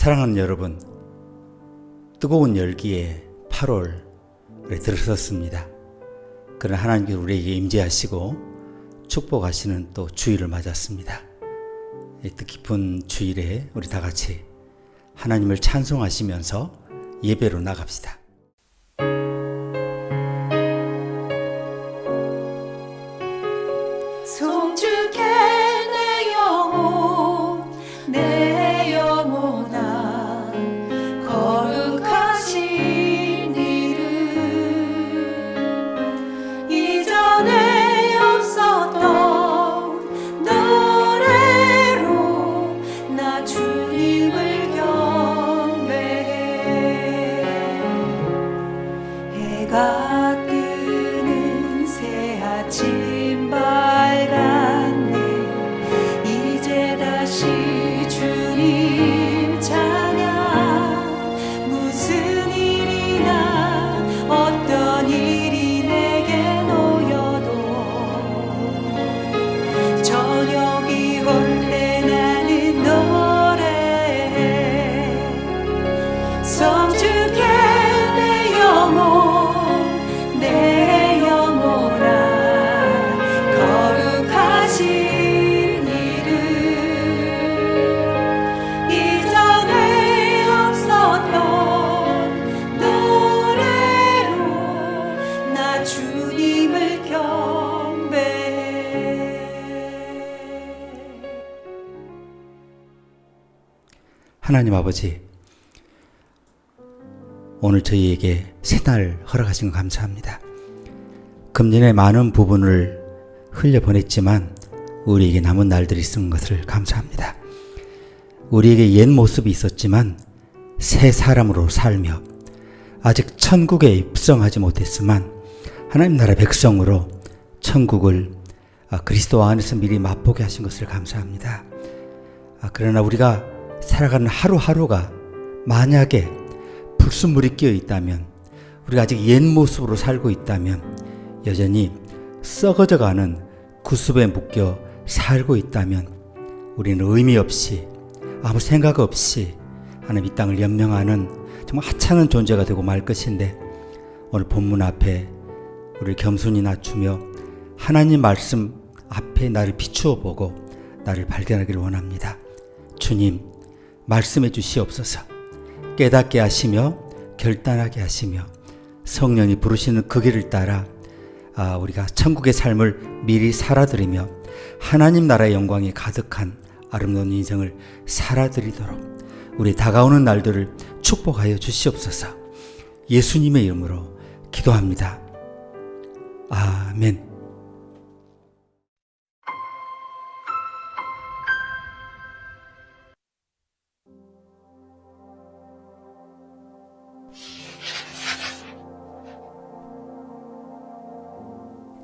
사랑하는 여러분, 뜨거운 열기에 8월에 들어섰습니다. 그러나 하나님께서 우리에게 임재하시고 축복하시는 또 주일을 맞았습니다. 이 뜻깊은 주일에 우리 다 같이 하나님을 찬송하시면서 예배로 나갑시다. 송축해 내 영혼 내 영혼아 거룩하신 이름 이전에 없었던 노래로 나 주님을 경배해. 해가 뜨는 새 아침 밝았네. 이제 다시 주님 찬양. 무슨 일이나 어떤 일이 내게 놓여도 저녁이 올 때 나는 노래해. 성축해 내 영혼 내 영혼아 거룩하신 이름 이전에 없었던 노래로 나 주님을 경배해. 하나님 아버지, 오늘 저희에게 새날 허락하신 것 감사합니다. 금년의 많은 부분을 흘려보냈지만 우리에게 남은 날들이 있은 것을 감사합니다. 우리에게 옛 모습이 있었지만 새 사람으로 살며 아직 천국에 입성하지 못했지만 하나님 나라 백성으로 천국을 그리스도 안에서 미리 맛보게 하신 것을 감사합니다. 그러나 우리가 살아가는 하루하루가 만약에 불순물이 끼어 있다면, 우리가 아직 옛 모습으로 살고 있다면, 여전히 썩어져가는 구습에 묶여 살고 있다면 우리는 의미 없이 아무 생각 없이 하나님 이 땅을 연명하는 정말 하찮은 존재가 되고 말 것인데, 오늘 본문 앞에 우리를 겸손히 낮추며 하나님 말씀 앞에 나를 비추어 보고 나를 발견하기를 원합니다. 주님, 말씀해 주시옵소서. 깨닫게 하시며 결단하게 하시며 성령이 부르시는 그 길을 따라 우리가 천국의 삶을 미리 살아드리며 하나님 나라의 영광이 가득한 아름다운 인생을 살아드리도록 우리 다가오는 날들을 축복하여 주시옵소서. 예수님의 이름으로 기도합니다. 아멘.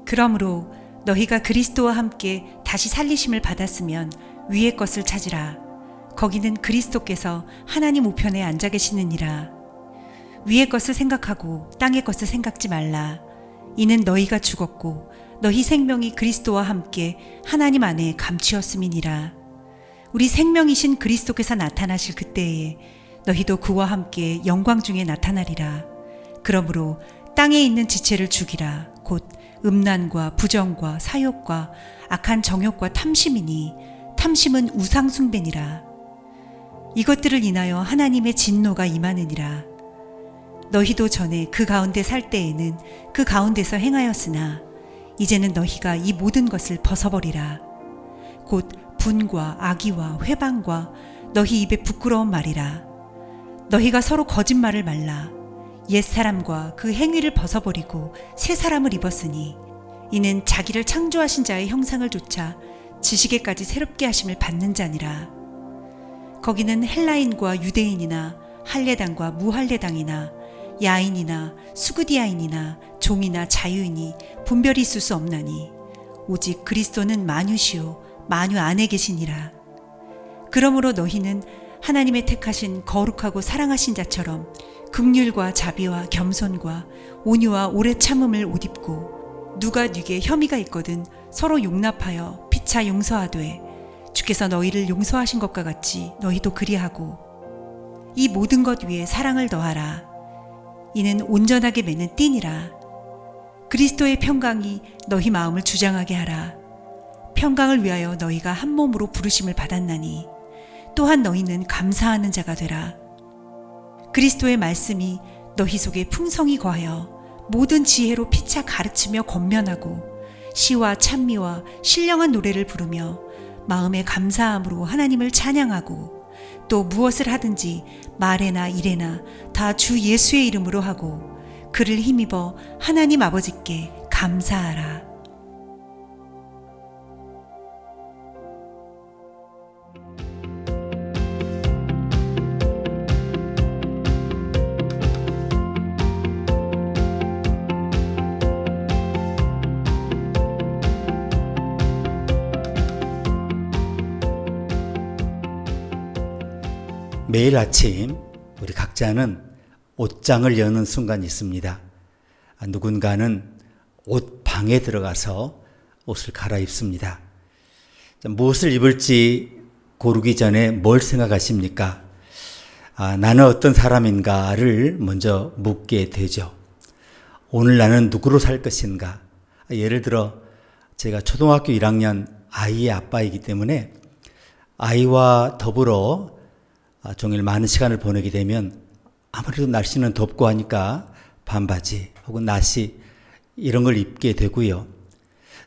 그러므로 너희가 그리스도와 함께 다시 살리심을 받았으면 위의 것을 찾으라. 거기는 그리스도께서 하나님 우편에 앉아 계시느니라. 위의 것을 생각하고 땅의 것을 생각지 말라. 이는 너희가 죽었고 너희 생명이 그리스도와 함께 하나님 안에 감추었음이니라. 우리 생명이신 그리스도께서 나타나실 그때에 너희도 그와 함께 영광 중에 나타나리라. 그러므로 땅에 있는 지체를 죽이라. 곧 음란과 부정과 사욕과 악한 정욕과 탐심이니 탐심은 우상 숭배니라. 이것들을 인하여 하나님의 진노가 임하느니라. 너희도 전에 그 가운데 살 때에는 그 가운데서 행하였으나 이제는 너희가 이 모든 것을 벗어버리라. 곧 분과 악의와 회방과 너희 입에 부끄러운 말이라. 너희가 서로 거짓말을 말라. 옛사람과 그 행위를 벗어버리고 새 사람을 입었으니 이는 자기를 창조하신 자의 형상을 좇아 지식에까지 새롭게 하심을 받는 자니라. 거기는 헬라인과 유대인이나 할례당과 무할례당이나 야인이나 수구디아인이나 종이나 자유인이 분별이 있을 수 없나니 오직 그리스도는 만유시요 만유 안에 계시니라. 그러므로 너희는 하나님의 택하신 거룩하고 사랑하신 자처럼 긍휼과 자비와 겸손과 온유와 오래 참음을 옷 입고 누가 네게 혐의가 있거든 서로 용납하여 피차 용서하되 주께서 너희를 용서하신 것과 같이 너희도 그리하고 이 모든 것 위에 사랑을 더하라. 이는 온전하게 매는 띠니라. 그리스도의 평강이 너희 마음을 주장하게 하라. 평강을 위하여 너희가 한 몸으로 부르심을 받았나니 또한 너희는 감사하는 자가 되라. 그리스도의 말씀이 너희 속에 풍성히 거하여 모든 지혜로 피차 가르치며 권면하고 시와 찬미와 신령한 노래를 부르며 마음의 감사함으로 하나님을 찬양하고 또 무엇을 하든지 말에나 일에나 다 주 예수의 이름으로 하고 그를 힘입어 하나님 아버지께 감사하라. 매일 아침 우리 각자는 옷장을 여는 순간이 있습니다. 누군가는 옷방에 들어가서 옷을 갈아입습니다. 무엇을 입을지 고르기 전에 뭘 생각하십니까? 나는 어떤 사람인가를 먼저 묻게 되죠. 오늘 나는 누구로 살 것인가? 예를 들어 제가 초등학교 1학년 아이의 아빠이기 때문에 아이와 더불어 종일 많은 시간을 보내게 되면 아무래도 날씨는 덥고 하니까 반바지 혹은 나시 이런 걸 입게 되고요.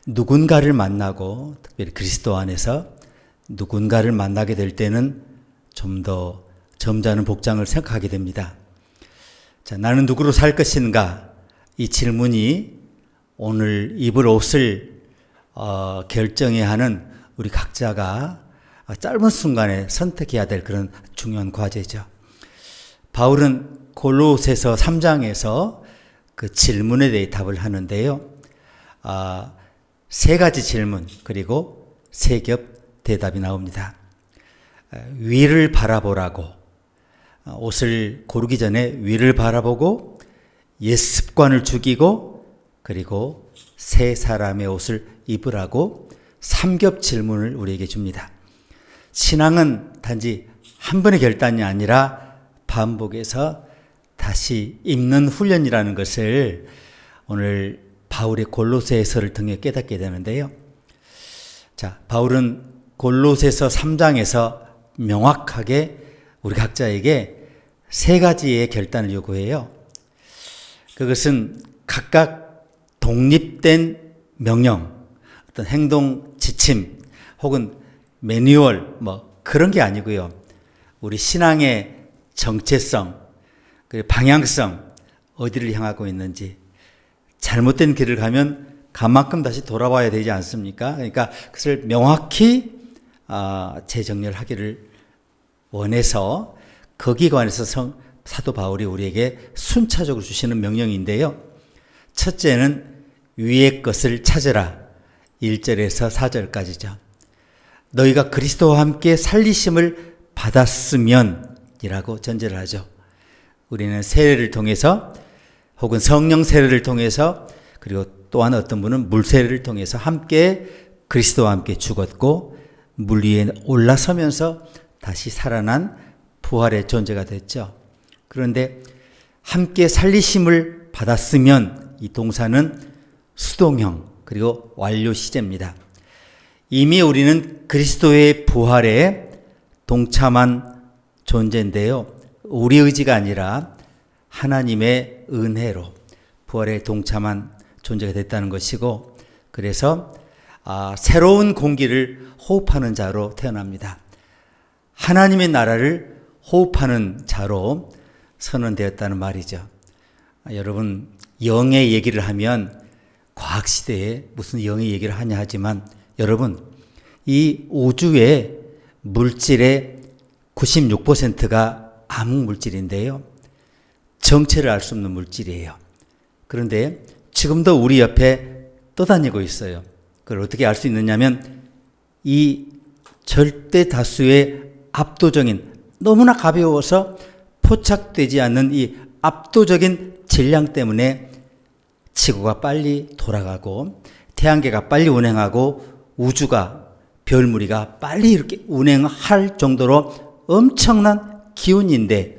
누군가를 만나고 특별히 그리스도 안에서 누군가를 만나게 될 때는 좀 더 점잖은 복장을 생각하게 됩니다. 자, 나는 누구로 살 것인가? 이 질문이 오늘 입을 옷을 결정해야 하는 우리 각자가 짧은 순간에 선택해야 될 그런 중요한 과제죠. 바울은 골로새서 3장에서 그 질문에 대해 답을 하는데요. 세 가지 질문 그리고 세 겹 대답이 나옵니다. 위를 바라보라고, 옷을 고르기 전에 위를 바라보고 옛 습관을 죽이고 그리고 새 사람의 옷을 입으라고 3겹 질문을 우리에게 줍니다. 신앙은 단지 한 번의 결단이 아니라 반복해서 다시 입는 훈련이라는 것을 오늘 바울의 골로새서를 통해 깨닫게 되는데요. 자, 바울은 골로새서 3장에서 명확하게 우리 각자에게 세 가지의 결단을 요구해요. 그것은 각각 독립된 명령, 어떤 행동 지침 혹은 매뉴얼 그런 게 아니고요. 우리 신앙의 정체성, 그리고 방향성, 어디를 향하고 있는지, 잘못된 길을 가면 간만큼 다시 돌아와야 되지 않습니까? 그러니까 그것을 명확히 재정렬하기를 원해서 거기에 관해서 사도 바울이 우리에게 순차적으로 주시는 명령인데요. 첫째는 위의 것을 찾으라. 1절에서 4절까지죠. 너희가 그리스도와 함께 살리심을 받았으면 이라고 전제를 하죠. 우리는 세례를 통해서 혹은 성령 세례를 통해서 그리고 또한 어떤 분은 물 세례를 통해서 함께 그리스도와 함께 죽었고 물 위에 올라서면서 다시 살아난 부활의 존재가 됐죠. 그런데 함께 살리심을 받았으면 이 동사는 수동형 그리고 완료 시제입니다. 이미 우리는 그리스도의 부활에 동참한 존재인데요. 우리 의지가 아니라 하나님의 은혜로 부활에 동참한 존재가 됐다는 것이고, 그래서 새로운 공기를 호흡하는 자로 태어납니다. 하나님의 나라를 호흡하는 자로 선언되었다는 말이죠. 여러분, 영의 얘기를 하면 과학시대에 무슨 영의 얘기를 하냐 하지만 여러분, 이 우주의 물질의 96%가 암흑물질인데요. 정체를 알 수 없는 물질이에요. 그런데 지금도 우리 옆에 떠다니고 있어요. 그걸 어떻게 알 수 있느냐면 이 절대 다수의 압도적인, 너무나 가벼워서 포착되지 않는 이 압도적인 질량 때문에 지구가 빨리 돌아가고 태양계가 빨리 운행하고 우주가, 별무리가 빨리 이렇게 운행할 정도로 엄청난 기운인데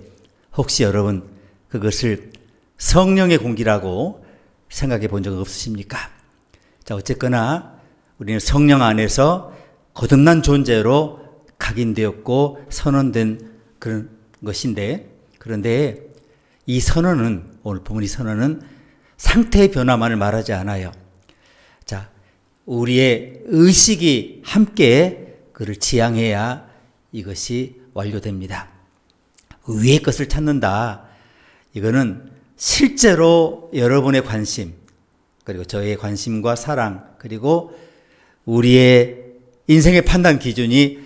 혹시 여러분 그것을 성령의 공기라고 생각해 본 적 없으십니까? 자, 어쨌거나 우리는 성령 안에서 거듭난 존재로 각인되었고 선언된 그런 것인데, 그런데 이 선언은, 오늘 본문 이 선언은 상태의 변화만을 말하지 않아요. 자, 우리의 의식이 함께 그를 지향해야 이것이 완료됩니다. 위의 것을 찾는다. 이거는 실제로 여러분의 관심, 그리고 저의 관심과 사랑, 그리고 우리의 인생의 판단 기준이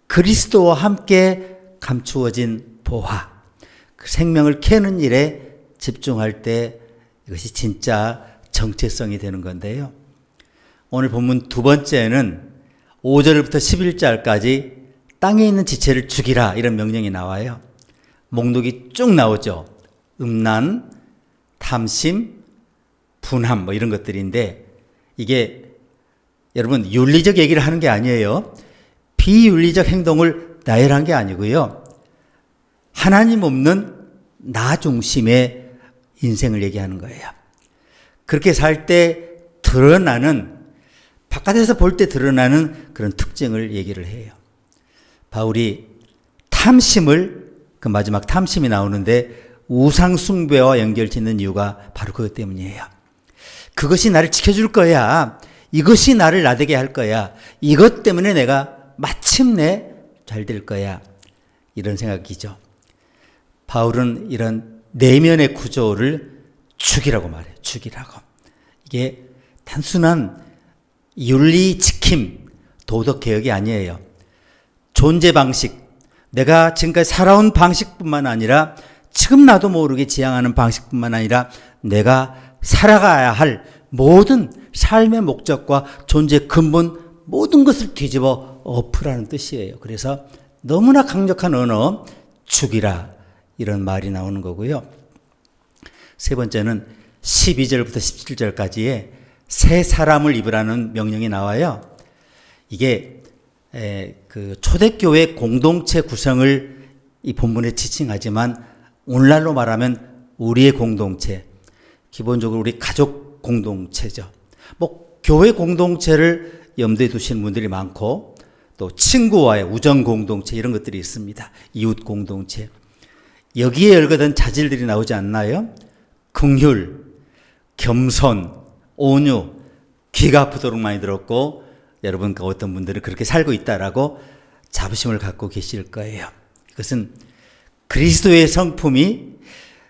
그리스도와 함께 감추어진 보화, 그 생명을 캐는 일에 집중할 때 이것이 진짜 정체성이 되는 건데요. 오늘 본문 두 번째는 5절부터 11절까지 땅에 있는 지체를 죽이라 이런 명령이 나와요. 목록이 쭉 나오죠. 음란, 탐심, 분함 뭐 이런 것들인데, 이게 여러분 윤리적 얘기를 하는 게 아니에요. 비윤리적 행동을 나열한 게 아니고요. 하나님 없는 나 중심의 인생을 얘기하는 거예요. 그렇게 살 때 드러나는, 바깥에서 볼 때 드러나는 그런 특징을 얘기를 해요. 바울이 탐심을, 그 마지막 탐심이 나오는데 우상 숭배와 연결짓는 이유가 바로 그것 때문이에요. 그것이 나를 지켜줄 거야. 이것이 나를 나되게 할 거야. 이것 때문에 내가 마침내 잘 될 거야. 이런 생각이죠. 바울은 이런 내면의 구조를 죽이라고 말해요. 죽이라고. 이게 단순한 윤리 지킴, 도덕 개혁이 아니에요. 존재 방식, 내가 지금까지 살아온 방식뿐만 아니라 지금 나도 모르게 지향하는 방식뿐만 아니라 내가 살아가야 할 모든 삶의 목적과 존재의 근본 모든 것을 뒤집어 엎으라는 뜻이에요. 그래서 너무나 강력한 언어, 죽이라, 이런 말이 나오는 거고요. 세 번째는 12절부터 17절까지의 새 사람을 입으라는 명령이 나와요. 이게 그 초대교회 공동체 구성을 이 본문에 지칭하지만 오늘날로 말하면 우리의 공동체, 기본적으로 우리 가족 공동체죠. 뭐 교회 공동체를 염두에 두시는 분들이 많고, 또 친구와의 우정 공동체 이런 것들이 있습니다. 이웃 공동체. 여기에 열거된 자질들이 나오지 않나요? 긍휼, 겸손, 온유, 귀가 아프도록 많이 들었고, 여러분 어떤 분들은 그렇게 살고 있다라고 자부심을 갖고 계실 거예요. 이것은 그리스도의 성품이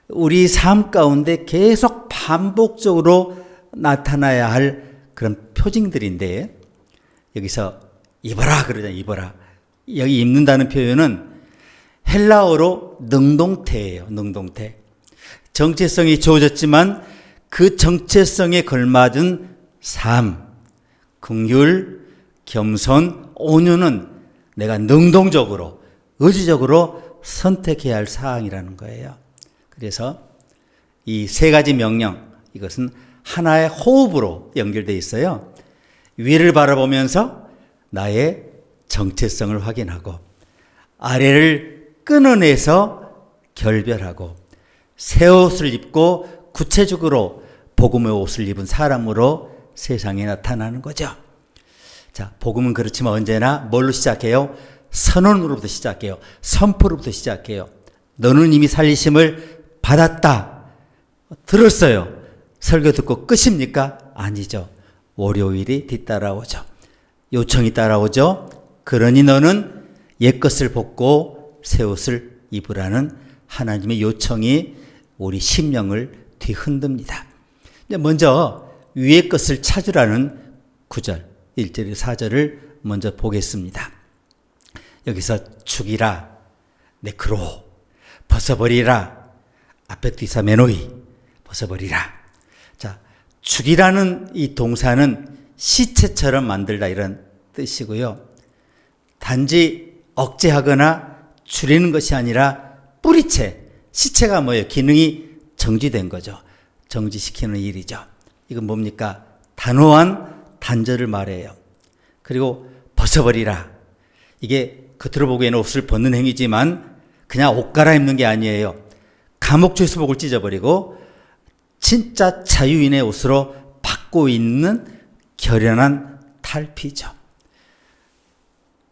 우리 삶 가운데 계속 반복적으로 나타나야 할 그런 표징들인데, 여기서 입어라 그러잖아요. 입어라. 여기 입는다는 표현은 헬라어로 능동태예요. 능동태. 정체성이 주어졌지만 그 정체성에 걸맞은 삶, 긍휼, 겸손, 온유는 내가 능동적으로, 의지적으로 선택해야 할 사항이라는 거예요. 그래서 이 세 가지 명령, 이것은 하나의 호흡으로 연결되어 있어요. 위를 바라보면서 나의 정체성을 확인하고, 아래를 끊어내서 결별하고, 새 옷을 입고 구체적으로 복음의 옷을 입은 사람으로 세상에 나타나는 거죠. 자, 복음은 그렇지만 언제나 뭘로 시작해요? 선언으로부터 시작해요. 선포로부터 시작해요. 너는 이미 살리심을 받았다. 들었어요. 설교 듣고 끝입니까? 아니죠. 월요일이 뒤따라오죠. 요청이 따라오죠. 그러니 너는 옛것을 벗고 새 옷을 입으라는 하나님의 요청이 우리 심령을 뒤흔듭니다. 먼저 위의 것을 찾으라는 9절, 1절에서 4절을 먼저 보겠습니다. 여기서 죽이라, 네크로, 벗어버리라, 아페티사 메노이, 벗어버리라. 자, 죽이라는 이 동사는 시체처럼 만들다 이런 뜻이고요. 단지 억제하거나 줄이는 것이 아니라 뿌리채, 시체가 뭐예요? 기능이 정지된 거죠. 정지시키는 일이죠. 이건 뭡니까? 단호한 단절을 말해요. 그리고 벗어버리라. 이게 겉으로 보기에는 옷을 벗는 행위지만 그냥 옷 갈아입는 게 아니에요. 감옥 죄수복을 찢어버리고 진짜 자유인의 옷으로 받고 있는 결연한 탈피죠.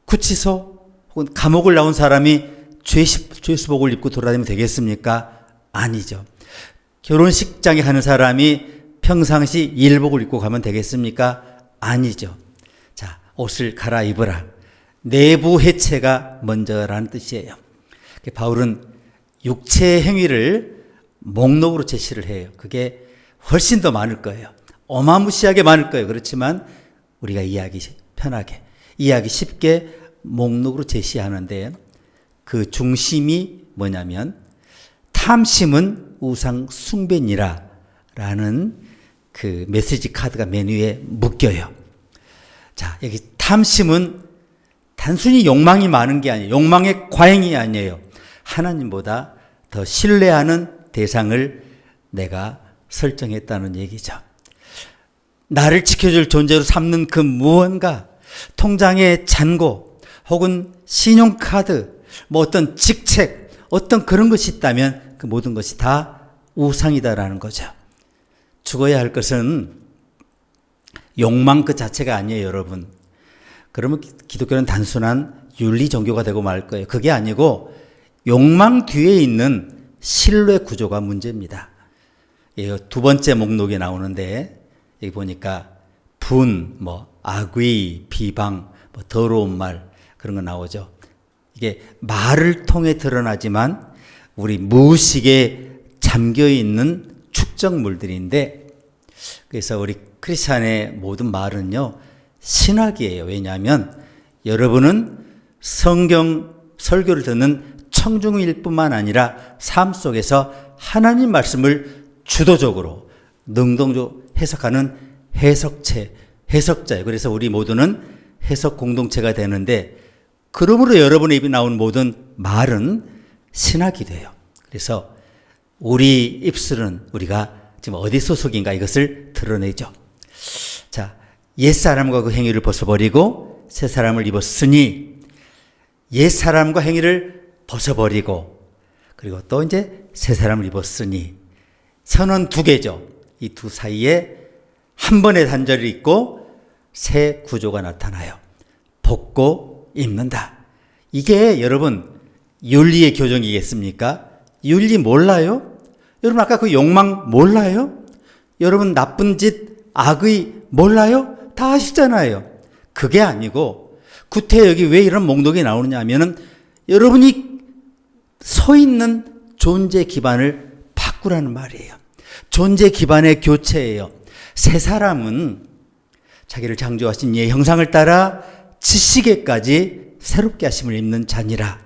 구치소 혹은 감옥을 나온 사람이 죄수복을 입고 돌아다니면 되겠습니까? 아니죠. 결혼식장에 가는 사람이 평상시 일복을 입고 가면 되겠습니까? 아니죠. 자, 옷을 갈아입으라. 내부 해체가 먼저라는 뜻이에요. 바울은 육체의 행위를 목록으로 제시를 해요. 그게 훨씬 더 많을 거예요. 어마무시하게 많을 거예요. 그렇지만 우리가 이해하기 편하게, 이해하기 쉽게 목록으로 제시하는데 그 중심이 뭐냐면 탐심은 우상 숭배니라 라는 그 메시지 카드가 맨 위에 묶여요. 자, 여기 탐심은 단순히 욕망이 많은 게 아니에요. 욕망의 과잉이 아니에요. 하나님보다 더 신뢰하는 대상을 내가 설정했다는 얘기죠. 나를 지켜줄 존재로 삼는 그 무언가, 통장의 잔고 혹은 신용카드, 뭐 어떤 직책, 어떤 그런 것이 있다면 그 모든 것이 다 우상이다라는 거죠. 죽어야 할 것은 욕망 그 자체가 아니에요, 여러분. 그러면 기독교는 단순한 윤리 종교가 되고 말 거예요. 그게 아니고 욕망 뒤에 있는 신뢰 구조가 문제입니다. 이거 두 번째 목록에 나오는데 여기 보니까 분, 악의, 비방, 더러운 말 그런 거 나오죠. 이게 말을 통해 드러나지만 우리 무의식에 잠겨 있는 축적물들인데, 그래서 우리 크리스찬의 모든 말은요 신학이에요. 왜냐하면 여러분은 성경 설교를 듣는 청중일 뿐만 아니라 삶 속에서 하나님 말씀을 주도적으로 능동적으로 해석하는 해석자예요. 그래서 우리 모두는 해석 공동체가 되는데, 그러므로 여러분의 입에 나오는 모든 말은 신학이 돼요. 그래서 우리 입술은 우리가 지금 어디 소속인가 이것을 드러내죠. 자, 옛사람과 그 행위를 벗어버리고 새 사람을 입었으니, 옛사람과 행위를 벗어버리고 그리고 또 이제 새 사람을 입었으니, 선언 두 개죠. 이 두 사이에 한 번의 단절이 있고 새 구조가 나타나요. 벗고 입는다. 이게 여러분 윤리의 교정이겠습니까? 윤리 몰라요? 여러분 아까 그 욕망 몰라요? 여러분 나쁜 짓, 악의 몰라요? 다 아시잖아요. 그게 아니고 구태 여기 왜 이런 목록이 나오느냐 하면은 여러분이 서 있는 존재 기반을 바꾸라는 말이에요. 존재 기반의 교체예요. 새 사람은 자기를 창조하신 이의 형상을 따라 지식에까지 새롭게 하심을 입는 자니라.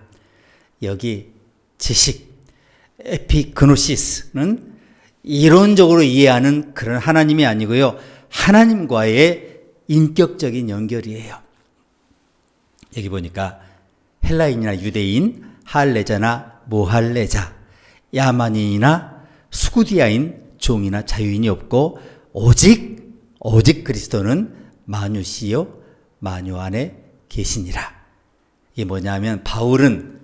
여기 지식, 에피그노시스는 이론적으로 이해하는 그런 하나님이 아니고요, 하나님과의 인격적인 연결이에요. 여기 보니까 헬라인이나 유대인, 할례자나 무할례자, 야만인이나 수구디아인, 종이나 자유인이 없고 오직 그리스도는 만유시요 만유 안에 계시니라. 이게 뭐냐면 바울은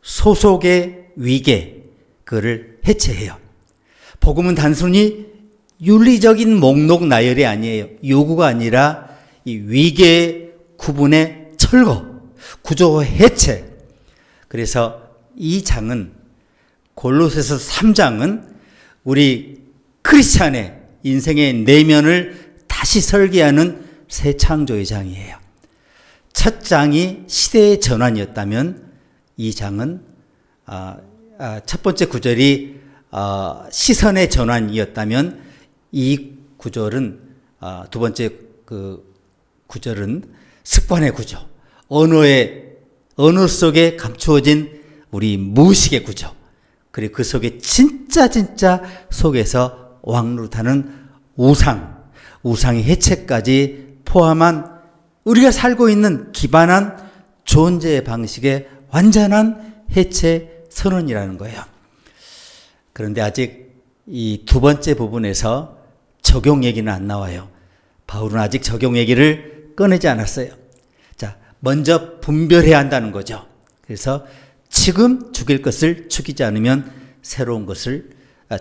소속의 위계, 그거를 해체해요. 복음은 단순히 윤리적인 목록 나열이 아니에요. 요구가 아니라 이 위계 구분의 철거, 구조 해체. 그래서 이 장은, 골로새서 3장은 우리 크리스찬의 인생의 내면을 다시 설계하는 새 창조의 장이에요. 첫 장이 시대의 전환이었다면 이 장은 첫 번째 구절이 시선의 전환이었다면 이 구절은 두 번째 그 구절은 습관의 구조, 언어 속에 감추어진 우리 무의식의 구조, 그리고 그 속에 진짜 속에서 왕노릇하는 우상의 해체까지 포함한 우리가 살고 있는 기반한 존재의 방식의 완전한 해체 선언이라는 거예요. 그런데 아직 이 두 번째 부분에서 적용 얘기는 안 나와요. 바울은 아직 적용 얘기를 꺼내지 않았어요. 자, 먼저 분별해야 한다는 거죠. 그래서 지금 죽일 것을 죽이지 않으면 새로운 것을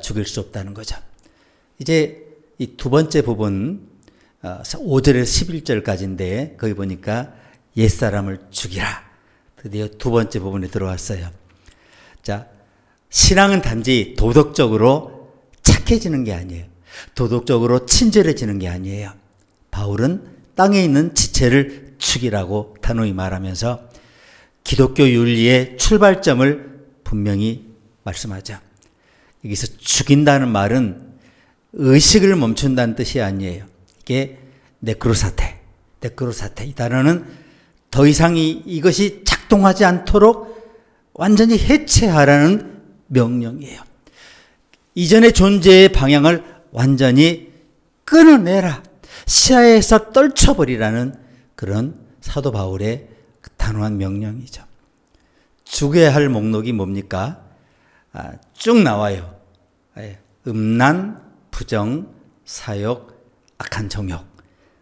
죽일 수 없다는 거죠. 이제 이 두 번째 부분 5절에서 11절까지인데 거기 보니까 옛사람을 죽이라. 드디어 두 번째 부분에 들어왔어요. 자, 신앙은 단지 도덕적으로 착해지는 게 아니에요. 도덕적으로 친절해지는 게 아니에요. 바울은 땅에 있는 지체를 죽이라고 단호히 말하면서 기독교 윤리의 출발점을 분명히 말씀하죠. 여기서 죽인다는 말은 의식을 멈춘다는 뜻이 아니에요. 이게 네크로사테. 이 단어는 더 이상 이것이 작동하지 않도록 완전히 해체하라는 명령이에요. 이전의 존재의 방향을 완전히 끊어내라. 시야에서 떨쳐버리라는 그런 사도 바울의 단호한 명령이죠. 죽여야 할 목록이 뭡니까? 쭉 나와요. 음란, 부정, 사욕, 악한 정욕,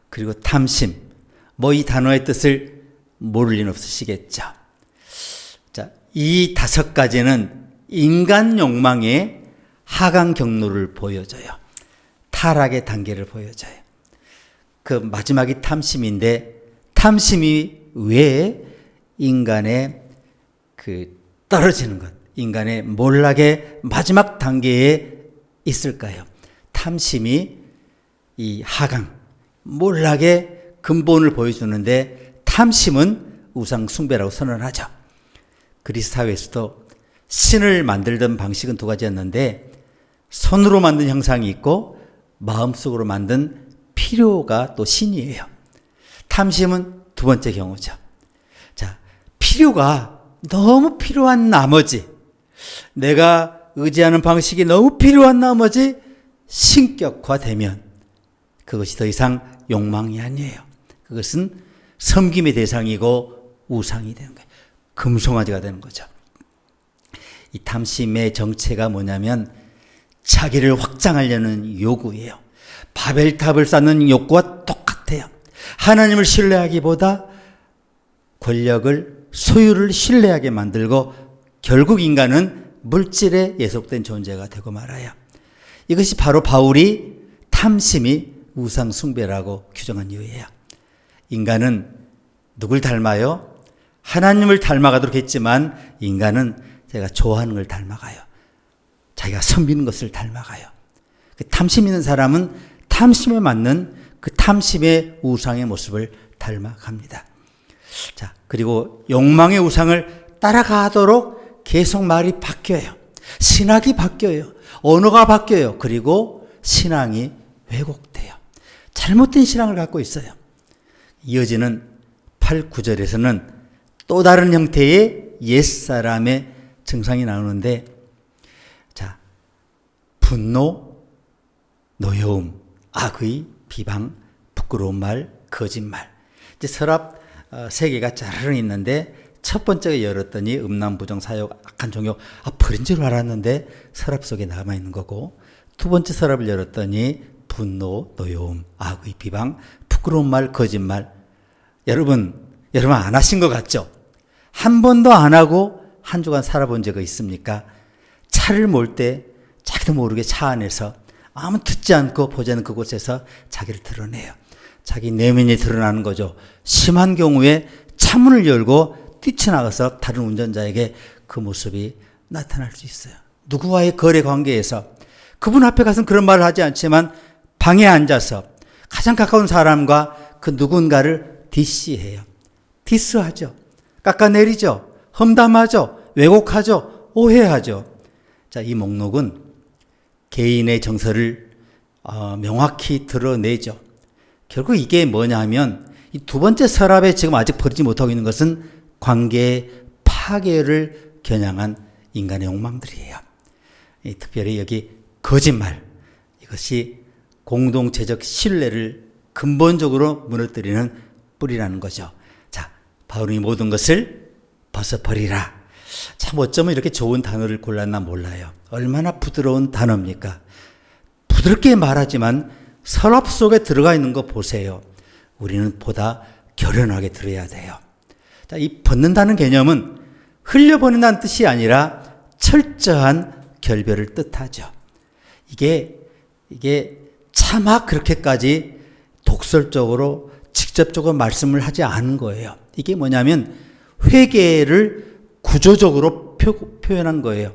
그리고 탐심. 이 단어의 뜻을 모를 리는 없으시겠죠. 자, 이 5가지는 인간 욕망의 하강 경로를 보여줘요. 타락의 단계를 보여줘요. 그 마지막이 탐심인데, 탐심이 왜 인간의 떨어지는 것, 인간의 몰락의 마지막 단계에 있을까요? 탐심이 이 하강, 몰락의 근본을 보여주는데, 탐심은 우상 숭배라고 선언하죠. 그리스 사회에서도 신을 만들던 방식은 2가지였는데, 손으로 만든 형상이 있고 마음속으로 만든 필요가 또 신이에요. 탐심은 두 번째 경우죠. 자, 필요가 너무 필요한 나머지, 내가 의지하는 방식이 너무 필요한 나머지 신격화되면 그것이 더 이상 욕망이 아니에요. 그것은 섬김의 대상이고 우상이 되는 거예요. 금송아지가 되는 거죠. 이 탐심의 정체가 뭐냐면 자기를 확장하려는 요구예요. 바벨탑을 쌓는 욕구와 똑같아요. 하나님을 신뢰하기보다 권력을, 소유를 신뢰하게 만들고 결국 인간은 물질에 예속된 존재가 되고 말아요. 이것이 바로 바울이 탐심이 우상 숭배라고 규정한 이유예요. 인간은 누굴 닮아요? 하나님을 닮아가도록 했지만 인간은 제가 좋아하는 걸 닮아가요. 자기가 섬기는 것을 닮아가요. 탐심 있는 사람은 탐심에 맞는 그 탐심의 우상의 모습을 닮아갑니다. 자, 그리고 욕망의 우상을 따라가도록 계속 말이 바뀌어요. 신학이 바뀌어요. 언어가 바뀌어요. 그리고 신앙이 왜곡돼요. 잘못된 신앙을 갖고 있어요. 이어지는 8, 9절에서는 또 다른 형태의 옛사람의 증상이 나오는데, 자, 분노, 노여움, 악의, 비방, 부끄러운 말, 거짓말. 이제 서랍 3개가 짜르르 있는데, 첫 번째가 열었더니 음란, 부정, 사욕, 악한 종욕, 버린 줄 알았는데 서랍 속에 남아있는 거고, 두 번째 서랍을 열었더니 분노, 노여움, 악의, 비방, 부끄러운 말, 거짓말. 여러분 안 하신 것 같죠? 한 번도 안 하고 한 주간 살아본 적이 있습니까? 차를 몰 때 자기도 모르게 차 안에서 아무 듣지 않고 보지 않는 그곳에서 자기를 드러내요. 자기 내면이 드러나는 거죠. 심한 경우에 차문을 열고 뛰쳐나가서 다른 운전자에게 그 모습이 나타날 수 있어요. 누구와의 거래 관계에서 그분 앞에 가서는 그런 말을 하지 않지만 방에 앉아서 가장 가까운 사람과 그 누군가를 디스해요. 디스하죠. 깎아내리죠. 험담하죠. 왜곡하죠. 오해하죠. 자, 이 목록은 개인의 정서를 명확히 드러내죠. 결국 이게 뭐냐 하면 이 두 번째 서랍에 지금 아직 버리지 못하고 있는 것은 관계의 파괴를 겨냥한 인간의 욕망들이에요. 특별히 여기 거짓말, 이것이 공동체적 신뢰를 근본적으로 무너뜨리는 뿌리라는 거죠. 자, 바울이 모든 것을 벗어버리라. 참 어쩌면 이렇게 좋은 단어를 골랐나 몰라요. 얼마나 부드러운 단어입니까? 부드럽게 말하지만 서랍 속에 들어가 있는 거 보세요. 우리는 보다 결연하게 들어야 돼요. 자, 이 벗는다는 개념은 흘려보낸다는 뜻이 아니라 철저한 결별을 뜻하죠. 이게 차마 그렇게까지 독설적으로 직접적으로 말씀을 하지 않은 거예요. 이게 뭐냐면 회개를 구조적으로 표현한 거예요.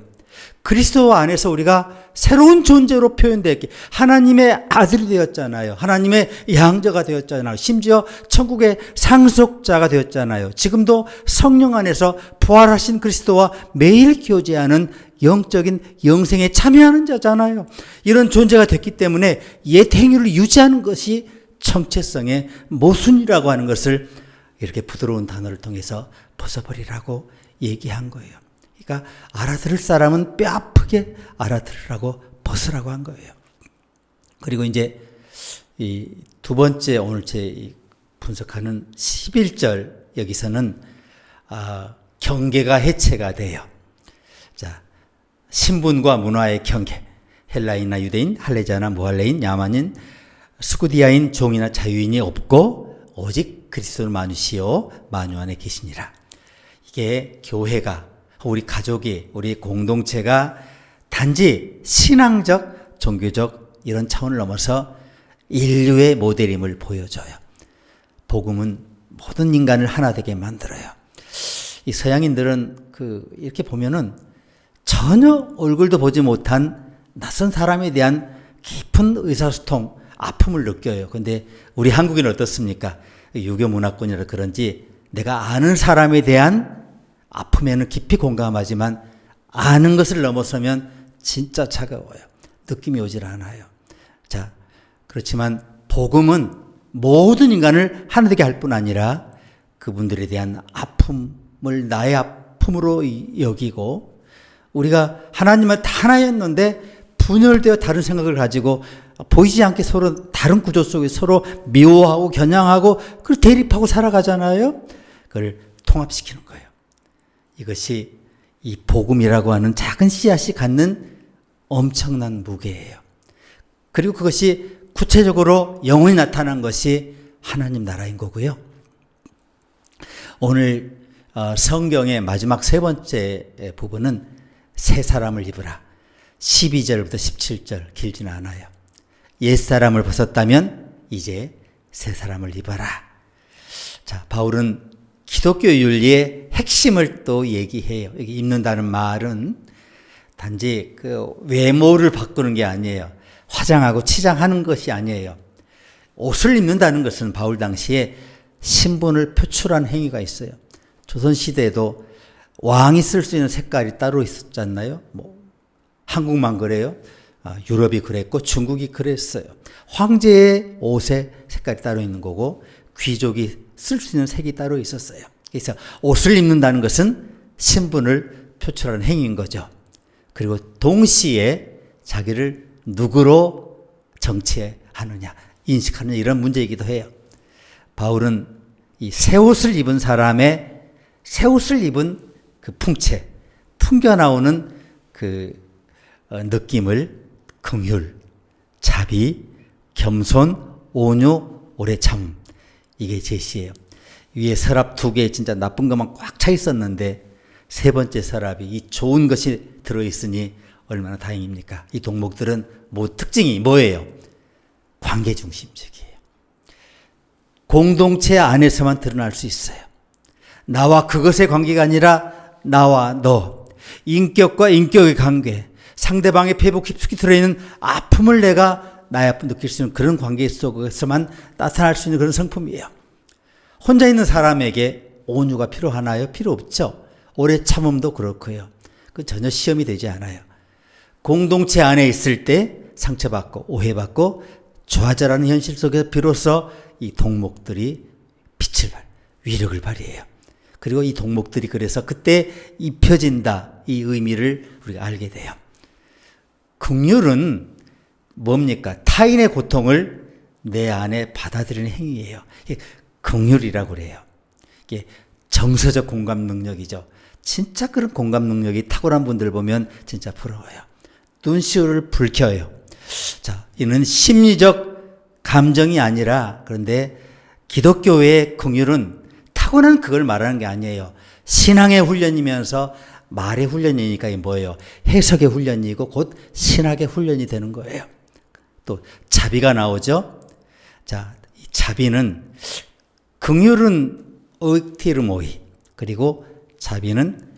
그리스도 안에서 우리가 새로운 존재로 표현되었기, 하나님의 아들이 되었잖아요. 하나님의 양자가 되었잖아요. 심지어 천국의 상속자가 되었잖아요. 지금도 성령 안에서 부활하신 그리스도와 매일 교제하는 영적인 영생에 참여하는 자잖아요. 이런 존재가 됐기 때문에 옛 행위를 유지하는 것이 정체성의 모순이라고 하는 것을 이렇게 부드러운 단어를 통해서 벗어버리라고 얘기한 거예요. 그러니까 알아들을 사람은 뼈 아프게 알아들으라고 벗으라고 한 거예요. 그리고 이제 이 두 번째 오늘 제 분석하는 11절 여기서는 경계가 해체가 돼요. 자, 신분과 문화의 경계, 헬라인이나 유대인, 할례자나 무할례인, 야만인, 스쿠디아인, 종이나 자유인이 없고 오직 그리스도만이시요 만유 안에 계시니라. 이게 교회가, 우리 가족이, 우리 공동체가 단지 신앙적, 종교적 이런 차원을 넘어서 인류의 모델임을 보여줘요. 복음은 모든 인간을 하나 되게 만들어요. 이 서양인들은 이렇게 보면은 전혀 얼굴도 보지 못한 낯선 사람에 대한 깊은 의사소통, 아픔을 느껴요. 근데 우리 한국인은 어떻습니까? 유교 문화권이라 그런지 내가 아는 사람에 대한 아픔에는 깊이 공감하지만 아는 것을 넘어서면 진짜 차가워요. 느낌이 오질 않아요. 자, 그렇지만 복음은 모든 인간을 하나 되게 할 뿐 아니라 그분들에 대한 아픔을 나의 아픔으로 여기고, 우리가 하나님은 하나였는데 분열되어 다른 생각을 가지고 보이지 않게 서로 다른 구조 속에 서로 미워하고 겨냥하고 그리고 대립하고 살아가잖아요. 그걸 통합시키는 거예요. 이것이 이 복음이라고 하는 작은 씨앗이 갖는 엄청난 무게예요. 그리고 그것이 구체적으로 영원히 나타난 것이 하나님 나라인 거고요. 오늘 성경의 마지막 세 번째 부분은 새 사람을 입으라. 12절부터 17절 길지는 않아요. 옛사람을 벗었다면 이제 새 사람을 입어라. 자, 바울은 기독교 윤리의 핵심을 또 얘기해요. 여기 입는다는 말은 단지 외모를 바꾸는 게 아니에요. 화장하고 치장하는 것이 아니에요. 옷을 입는다는 것은 바울 당시에 신분을 표출한 행위가 있어요. 조선시대에도 왕이 쓸 수 있는 색깔이 따로 있었지 않나요? 한국만 그래요? 유럽이 그랬고 중국이 그랬어요. 황제의 옷의 색깔이 따로 있는 거고 귀족이 쓸 수 있는 색이 따로 있었어요. 그래서 옷을 입는다는 것은 신분을 표출하는 행위인 거죠. 그리고 동시에 자기를 누구로 정체하느냐, 인식하느냐 이런 문제이기도 해요. 바울은 이 새 옷을 입은 사람의 새 옷을 입은 그 풍채, 풍겨나오는 그 느낌을 긍휼, 자비, 겸손, 온유, 오래 참, 이게 제시예요. 위에 서랍 두 개 진짜 나쁜 것만 꽉 차 있었는데 세 번째 서랍이 이 좋은 것이 들어있으니 얼마나 다행입니까? 이 동목들은 특징이 뭐예요? 관계 중심적이에요. 공동체 안에서만 드러날 수 있어요. 나와 그것의 관계가 아니라 나와 너, 인격과 인격의 관계, 상대방의 배부 깊숙이 들어있는 아픔을 내가 나의 아픔 느낄 수 있는 그런 관계 속에서만 나타날 수 있는 그런 성품이에요. 혼자 있는 사람에게 온유가 필요하나요? 필요 없죠. 오래 참음도 그렇고요. 그 전혀 시험이 되지 않아요. 공동체 안에 있을 때 상처받고 오해받고 좌절하는 현실 속에서 비로소 이 동목들이 위력을 발휘해요. 그리고 이 동목들이 그래서 그때 입혀진다, 이 의미를 우리가 알게 돼요. 긍휼은 뭡니까? 타인의 고통을 내 안에 받아들이는 행위예요. 이게 긍휼이라고 그래요. 이게 정서적 공감 능력이죠. 진짜 그런 공감 능력이 탁월한 분들 보면 진짜 부러워요. 눈시울을 붉혀요. 자, 이는 심리적 감정이 아니라, 그런데 기독교의 긍휼은 타고난 그걸 말하는 게 아니에요. 신앙의 훈련이면서 말의 훈련이니까 이게 뭐예요? 해석의 훈련이고 곧 신학의 훈련이 되는 거예요. 또 자비가 나오죠. 자, 이 자비는 긍휼은 오이티르모이, 그리고 자비는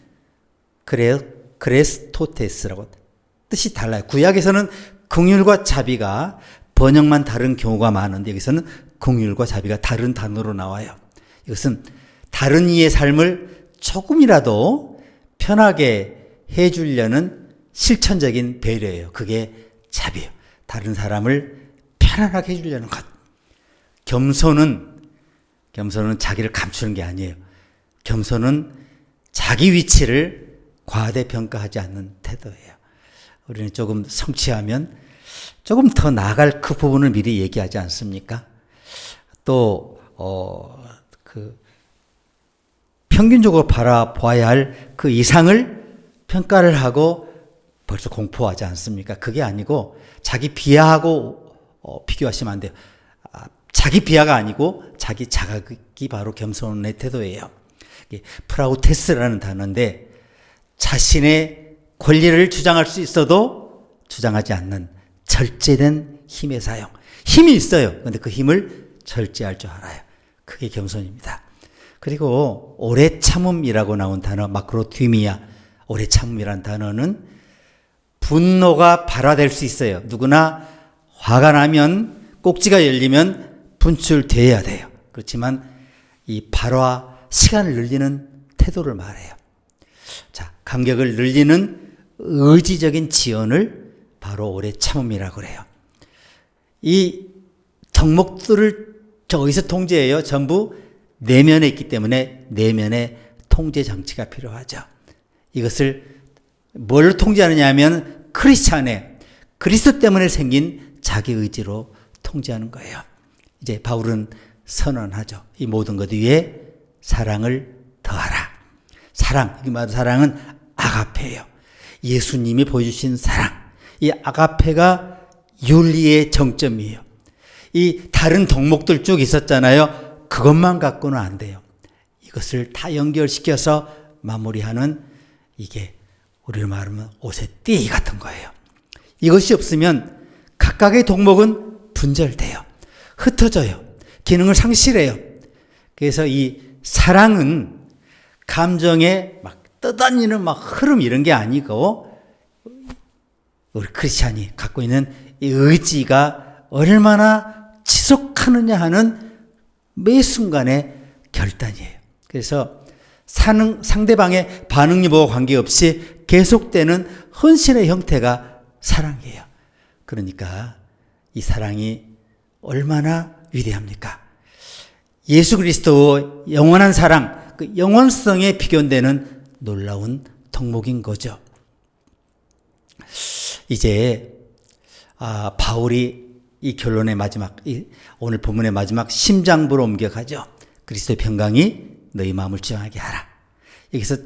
그레스토테스라고 뜻이 달라요. 구약에서는 긍휼과 자비가 번역만 다른 경우가 많은데 여기서는 긍휼과 자비가 다른 단어로 나와요. 이것은 다른 이의 삶을 조금이라도 편하게 해주려는 실천적인 배려예요. 그게 자비예요. 다른 사람을 편안하게 해주려는 것. 겸손은 자기를 감추는 게 아니에요. 겸손은 자기 위치를 과대평가하지 않는 태도예요. 우리는 조금 성취하면 조금 더 나아갈 그 부분을 미리 얘기하지 않습니까? 또 평균적으로 바라봐야 할 그 이상을 평가를 하고 벌써 공포하지 않습니까? 그게 아니고 자기 비하하고 비교하시면 안 돼요. 자기 비하가 아니고 자기 자각이 바로 겸손의 태도예요. 프라우테스라는 단어인데 자신의 권리를 주장할 수 있어도 주장하지 않는 절제된 힘의 사용. 힘이 있어요. 그런데 그 힘을 절제할 줄 알아요. 그게 겸손입니다. 그리고 오래 참음이라고 나온 단어 마크로튀미아, 오래 참음이라는 단어는 분노가 발화될 수 있어요. 누구나 화가 나면 꼭지가 열리면 분출돼야 돼요. 그렇지만 이 발화 시간을 늘리는 태도를 말해요. 자, 간격을 늘리는 의지적인 지연을 바로 오래 참음이라고 그래요. 이 덕목들을 어디서 통제해요? 전부 내면에 있기 때문에 내면의 통제 장치가 필요하죠. 이것을 뭘 통제하느냐 하면 크리스찬의 그리스도 때문에 생긴 자기 의지로 통제하는 거예요. 이제 바울은 선언하죠. 이 모든 것 위에 사랑을 더하라. 사랑, 이 말 사랑은 아가페예요. 예수님이 보여주신 사랑. 이 아가페가 윤리의 정점이에요. 이 다른 덕목들 쭉 있었잖아요. 그것만 갖고는 안 돼요. 이것을 다 연결시켜서 마무리하는 이게 우리로 말하면 옷의 띠 같은 거예요. 이것이 없으면 각각의 덕목은 분절돼요. 흩어져요. 기능을 상실해요. 그래서 이 사랑은 감정에 막 떠다니는 막 흐름 이런 게 아니고 우리 크리스찬이 갖고 있는 이 의지가 얼마나 지속하느냐 하는 매 순간의 결단이에요. 그래서 상대방의 반응 여부와 관계없이 계속되는 헌신의 형태가 사랑이에요. 그러니까 이 사랑이 얼마나 위대합니까? 예수 그리스도 영원한 사랑, 그 영원성에 비견되는 놀라운 덕목인 거죠. 이제 바울이 이 결론의 마지막, 오늘 본문의 마지막 심장부로 옮겨가죠. 그리스도의 평강이 너희 마음을 주장하게 하라. 여기서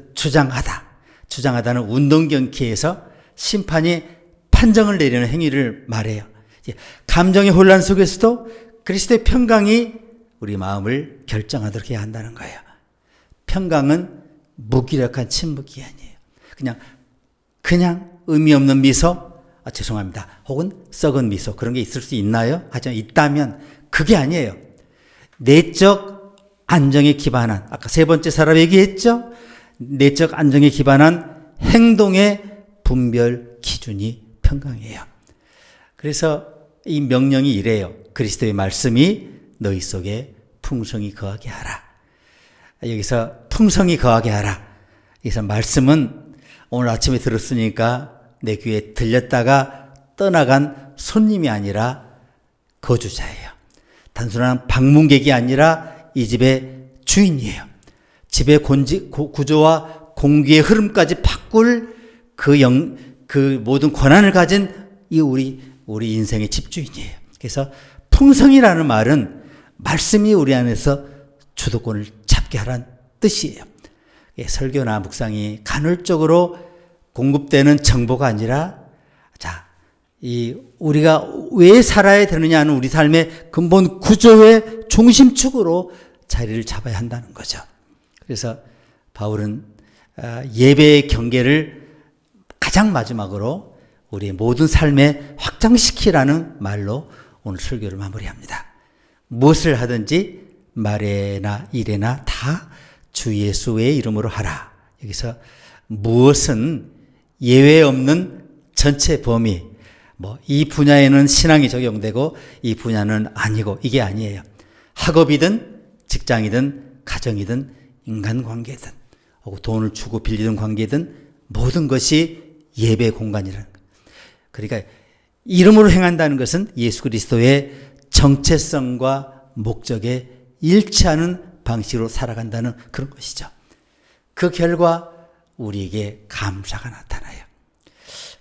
주장하다는 운동경기에서 심판이 판정을 내리는 행위를 말해요. 감정의 혼란 속에서도 그리스도의 평강이 우리 마음을 결정하도록 해야 한다는 거예요. 평강은 무기력한 침묵이 아니에요. 그냥 의미 없는 미소, 죄송합니다. 혹은 썩은 미소, 그런 게 있을 수 있나요? 하지만 있다면 그게 아니에요. 내적 안정에 기반한, 아까 세 번째 사람 얘기했죠? 내적 안정에 기반한 행동의 분별 기준이 평강이에요. 그래서 이 명령이 이래요. 그리스도의 말씀이 너희 속에 풍성히 거하게 하라. 여기서 풍성히 거하게 하라. 여기서 말씀은 오늘 아침에 들었으니까 내 귀에 들렸다가 떠나간 손님이 아니라 거주자예요. 단순한 방문객이 아니라 이 집의 주인이에요. 집의 구조와 공기의 흐름까지 바꿀 그 모든 권한을 가진 이 우리 인생의 집주인이에요. 그래서 풍성이라는 말은 말씀이 우리 안에서 주도권을 잡게 하라는 뜻이에요. 설교나 묵상이 간헐적으로 공급되는 정보가 아니라, 우리가 왜 살아야 되느냐 하는 우리 삶의 근본 구조의 중심축으로 자리를 잡아야 한다는 거죠. 그래서 바울은 예배의 경계를 가장 마지막으로 우리의 모든 삶에 확장시키라는 말로 오늘 설교를 마무리합니다. 무엇을 하든지 말에나 일에나 다 주 예수의 이름으로 하라. 여기서 무엇은 예외 없는 전체 범위, 이 분야에는 신앙이 적용되고 이 분야는 아니고, 이게 아니에요. 학업이든 직장이든 가정이든 인간관계든 혹은 돈을 주고 빌리는 관계든 모든 것이 예배 공간이라는 거예요. 그러니까 이름으로 행한다는 것은 예수 그리스도의 정체성과 목적에 일치하는 방식으로 살아간다는 그런 것이죠. 그 결과 우리에게 감사가 나타나요.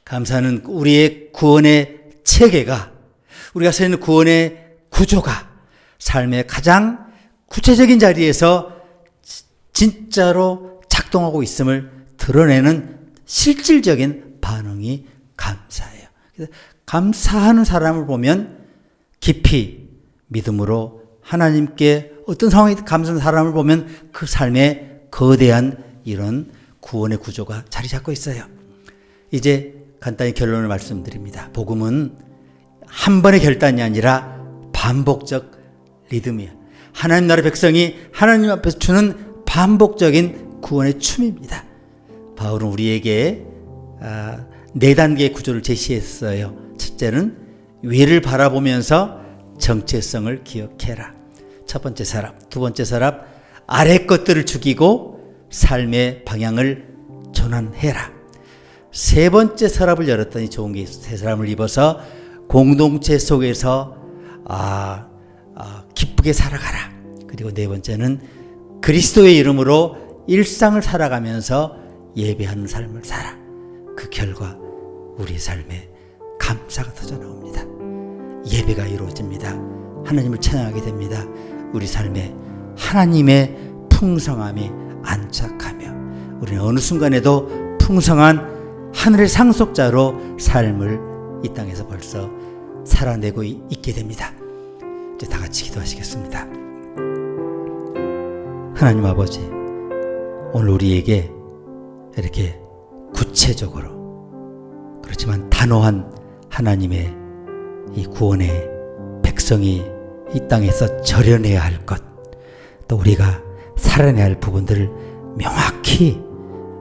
감사는 우리의 구원의 체계가, 우리가 서 있는 구원의 구조가 삶의 가장 구체적인 자리에서 진짜로 작동하고 있음을 드러내는 실질적인 반응이 감사예요. 그래서 감사하는 사람을 보면 깊이 믿음으로 하나님께, 어떤 상황에 감사하는 사람을 보면 그 삶에 거대한 이런 구원의 구조가 자리 잡고 있어요. 이제 간단히 결론을 말씀드립니다. 복음은 한 번의 결단이 아니라 반복적 리듬이에요. 하나님 나라 백성이 하나님 앞에서 주는 반복적인 구원의 춤입니다. 바울은 우리에게 4단계의 구조를 제시했어요. 첫째는 위를 바라보면서 정체성을 기억해라. 첫 번째 사람. 두 번째 사람, 아래 것들을 죽이고 삶의 방향을 전환해라. 세 번째 서랍을 열었더니 좋은 게 있어. 세 사람을 입어서 공동체 속에서 기쁘게 살아가라. 그리고 네 번째는 그리스도의 이름으로 일상을 살아가면서 예배하는 삶을 살아. 그 결과 우리 삶에 감사가 터져나옵니다. 예배가 이루어집니다. 하나님을 찬양하게 됩니다. 우리 삶에 하나님의 풍성함이 안착하며 우리는 어느 순간에도 풍성한 하늘의 상속자로 삶을 이 땅에서 벌써 살아내고 있게 됩니다. 이제 다 같이 기도하시겠습니다. 하나님 아버지, 오늘 우리에게 이렇게 구체적으로 그렇지만 단호한 하나님의 이 구원의 백성이 이 땅에서 절여내야 할 것, 또 우리가 살아내야 할 부분들을 명확히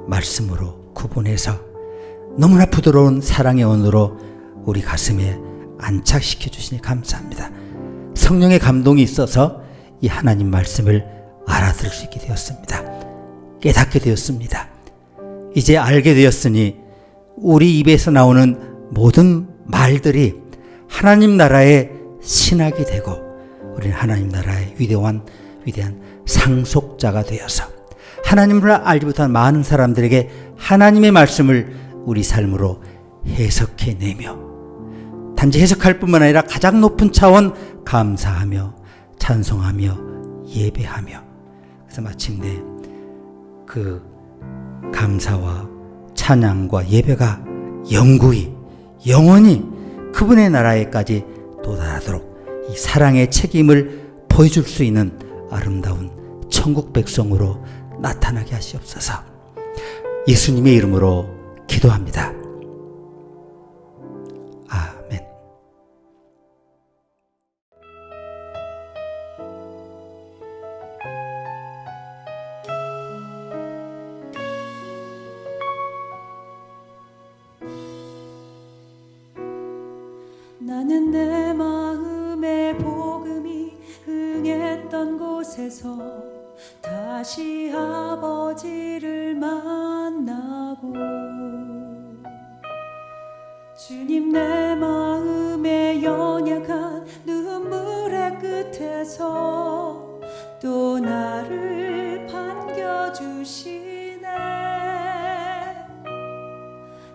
말씀으로 구분해서 너무나 부드러운 사랑의 언어로 우리 가슴에 안착시켜 주시니 감사합니다. 성령의 감동이 있어서 이 하나님 말씀을 알아들을 수 있게 되었습니다. 깨닫게 되었습니다. 이제 알게 되었으니 우리 입에서 나오는 모든 말들이 하나님 나라의 신학이 되고 우리는 하나님 나라의 위대한 상속자가 되어서 하나님을 알지 못한 많은 사람들에게 하나님의 말씀을 우리 삶으로 해석해내며 단지 해석할 뿐만 아니라 가장 높은 차원 감사하며 찬송하며 예배하며, 그래서 마침내 그 감사와 찬양과 예배가 영원히 그분의 나라에까지 도달하도록 이 사랑의 책임을 보여줄 수 있는 아름다운 천국 백성으로 나타나게 하시옵소서. 예수님의 이름으로 기도합니다. 아멘. 나는 내 마음의 복음이 흥했던 곳에서 다시 아버지를 만나고, 주님 내 마음의 연약한 눈물의 끝에서 또 나를 반겨주시네.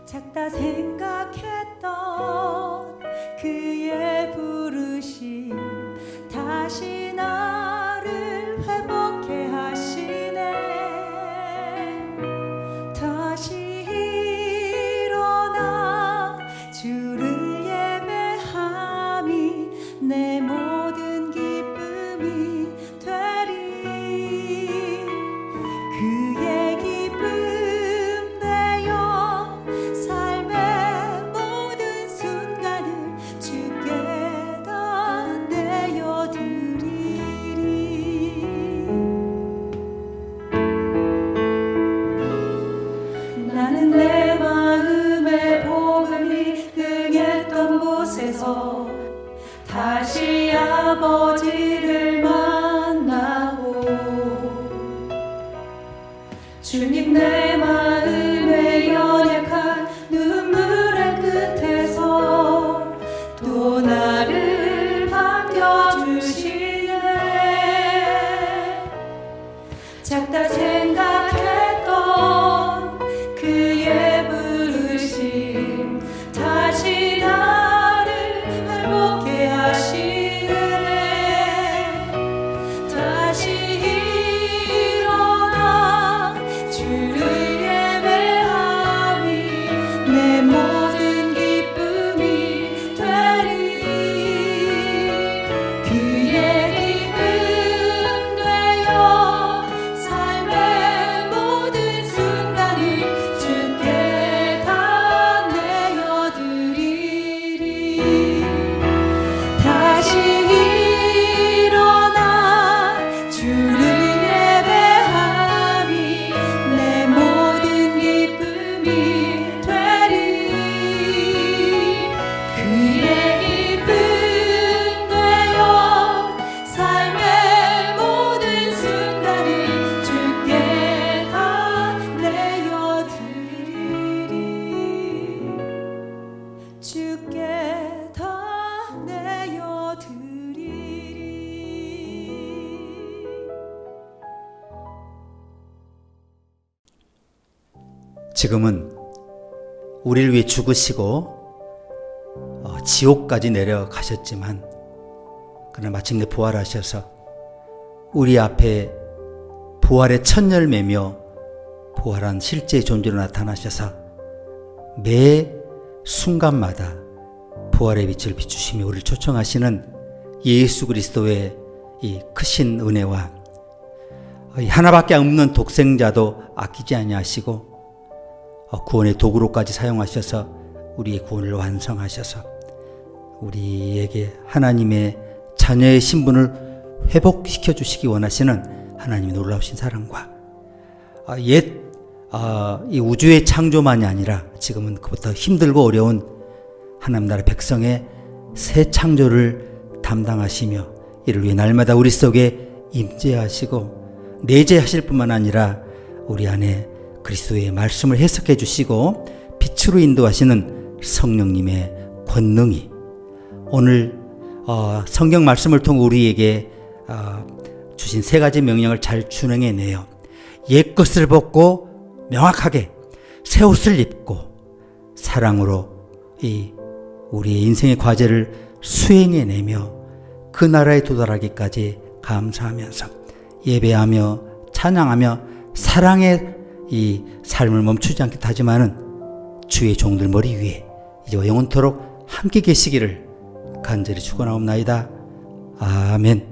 작다 생각했던 그의 부르심 다시 나를 회복해 하시네. 다시 일어나 주를 예배함이 내 모든 기쁨이 되리. 그의 기쁨 다시 아버지를 만나고 주님 내 마음의 연약한 눈물의 끝에서 또 나를 반겨주시네. 작다 생각했던 그의 부르심 다시 나를 회복해 하시네. 다시 일어나 주를 예배함이 내 모든 기쁨이 되리. 그의 기쁨 되어 삶의 모든 순간을 주께 다 내어드리리. 다시 일어나 주를 예배함이 내 모든 기쁨이 되리. 그의 기쁨 되어 삶의 모든 순간을 주께 다 내어드리리. 주께 다 내어드리리. 지금은 우리를 위해 죽으시고 지옥까지 내려가셨지만 그러나 마침내 부활하셔서 우리 앞에 부활의 첫 열매며 부활한 실제의 존재로 나타나셔서 매 순간마다 부활의 빛을 비추시며 우리를 초청하시는 예수 그리스도의 이 크신 은혜와 이 하나밖에 없는 독생자도 아끼지 아니하시고 구원의 도구로까지 사용하셔서 우리의 구원을 완성하셔서 우리에게 하나님의 자녀의 신분을 회복시켜 주시기 원하시는 하나님의 놀라우신 사랑과 이 우주의 창조만이 아니라 지금은 그보다 힘들고 어려운 하나님 나라 백성의 새 창조를 담당하시며 이를 위해 날마다 우리 속에 임재하시고 내재하실 뿐만 아니라 우리 안에 그리스도의 말씀을 해석해 주시고 빛으로 인도하시는 성령님의 권능이 오늘 성경 말씀을 통해 우리에게 주신 세 가지 명령을 잘 준행해내요. 옛것을 벗고 명확하게 새 옷을 입고 사랑으로 이 우리의 인생의 과제를 수행해내며 그 나라에 도달하기까지 감사하면서 예배하며 찬양하며 사랑의 이 삶을 멈추지 않게 다짐하는 주의 종들 머리 위에 이제와 영원토록 함께 계시기를 간절히 축원하옵나이다. 아멘.